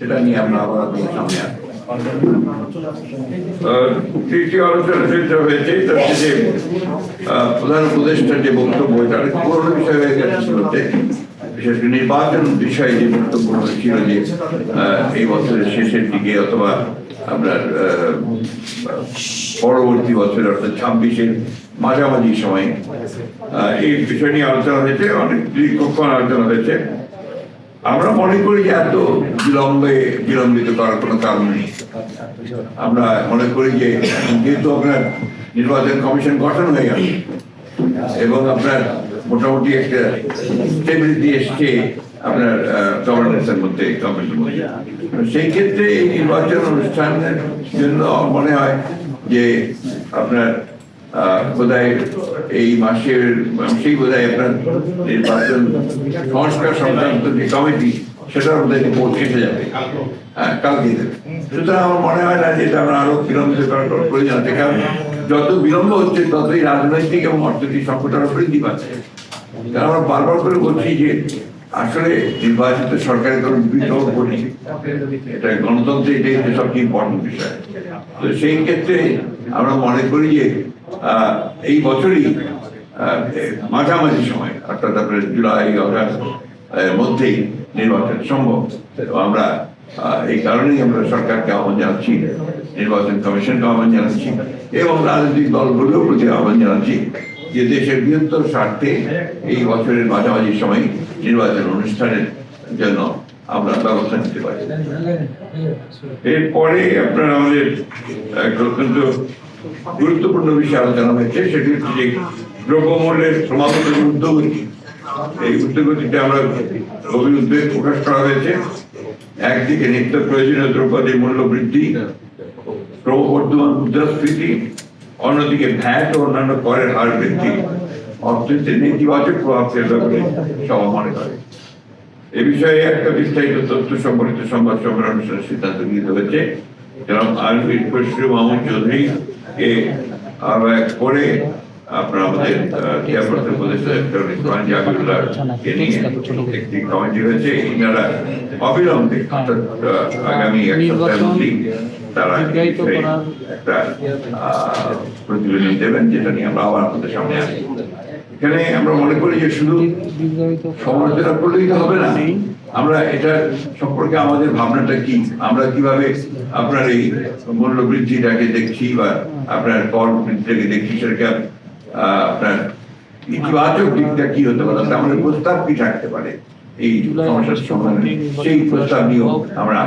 সেটা নিয়ে আমরা আবার আপনাদের সামনে আসবো। তৃতীয় আলোচনা যেটা হয়েছে সেটা হচ্ছে যে প্রধান উপদেষ্টার যে বক্তব্য এটা অনেক পুরোনো বিষয় হয়ে গেছে শুরুতে, বিশেষ করে নির্বাচন বিষয়ে যে বক্তব্য ছিল যে এই বছরের শেষের দিকে অথবা আপনার পরবর্তী বছর অর্থাৎ 26-এর মাঝামাঝি সময়ে এই বিষয় নিয়ে আলোচনা হয়েছে, অনেক দীর্ঘক্ষণ আলোচনা হয়েছে। আমরা মনে করি যে এত বিলম্বিত করার কোনো কারণ নেই। আমরা মনে করি যে যেহেতু আপনার নির্বাচন কমিশন গঠন হয়ে গেল এবং আপনার মোটামুটি একটা স্টেবিলিটি এসছে আপনার গভর্নেন্সের মধ্যে, গভর্নমেন্টের মধ্যে, সেই ক্ষেত্রে এই নির্বাচন অনুষ্ঠানের জন্য মনে হয় যে আপনার বোধহয় এই মাসেই বোধহয় আপনার নির্বাচন সংস্কার সংক্রান্ত যে কমিটি সেটার মধ্যে রিপোর্ট এসে যাবে, কালকে দেবে। সুতরাং আমার মনে হয় না যে এটা আমরা আরো বিলম্বিত করার প্রয়োজন আছে, কারণ যত বিলম্ব হচ্ছে ততই রাজনৈতিক এবং অর্থনৈতিক সংকট আরো বৃদ্ধি পাচ্ছে। কারণ আমরা বারবার করে বলছি যে আসলে নির্বাচিত সরকারের কোনো বিপ্লব করি, এটা গণতন্ত্রে এটাই হচ্ছে সবচেয়ে ইম্পর্টেন্ট বিষয়। তো সেই ক্ষেত্রে আমরা মনে করি যে এই বছরই মাঝামাঝি সময় অর্থাৎ আপনার জুলাই আগস্ট মধ্যেই নির্বাচন সম্ভব। তো আমরা এই কারণেই আমরা সরকারকে আহ্বান জানাচ্ছি, নির্বাচন কমিশনকে আহ্বান জানাচ্ছি এবং রাজনৈতিক দলগুলোর প্রতি আহ্বান জানাচ্ছি যে দেশের বৃহত্তর স্বার্থে এই বছরের মাঝামাঝি সময় নির্বাচন অনুষ্ঠানের জন্য আমরা ব্যবস্থা নিতে পারি। এরপরে আপনার আমাদের অত্যন্ত গুরুত্বপূর্ণ বিষয় আলোচনা হয়েছে, সেটি হচ্ছে যে দ্রব্যমূল্যের ক্রমাগত ঊর্ধ্বগতি। এই ঊর্ধ্বগতিতে আমরা গভীর উদ্বেগ প্রকাশ করা হয়েছে। একদিকে নিত্য প্রয়োজনীয় দ্রব্যাদির মূল্য বৃদ্ধি, ক্রমবর্ধমান মুদ্রাস্ফীতি, অন্যদিকে ভ্যাট ও অন্যান্য করের হার বৃদ্ধি অর্থনীতির নেতিবাচক প্রভাব ফেলবে বলে সভা মনে করে। এ বিষয়ে একটা বিস্তারিত তথ্য সম্বলিত সংবাদ সম্মেলন অনুষ্ঠানের সিদ্ধান্ত গৃহীত হয়েছে। জনাব আলমগীর খসরু মাহমুদ চৌধুরী কে আহ্বায়ক করে আপনার আমাদের চেয়ারপারসন উপদেষ্টা জাবিউল্লাহকে নিয়ে একটি কমিটি হয়েছে। এনারা অবিলম্বে আগামী এক সপ্তাহের মধ্যেই তারা একটা প্রতিবেদন দেবেন, যেটা নিয়ে আমরা আবার আপনাদের সামনে আসি। এখানে আমরা মনে করি যে শুধু সমালোচনা করলেই তো হবে না, আমরা এটা সম্পর্কে আমাদের ভাবনাটা কি, আমরা কিভাবে আপনার এই মূল্য বৃদ্ধিটাকে দেখছি বা আপনার কর বৃদ্ধিটাকে দেখছি, সেটাকে আপনার ইতিবাচক দিকটা কি হতে পারে, আমাদের প্রস্তাব কি থাকতে পারে এই সমস্যার সমাধানে, সেই প্রস্তাব নিয়েও আমরা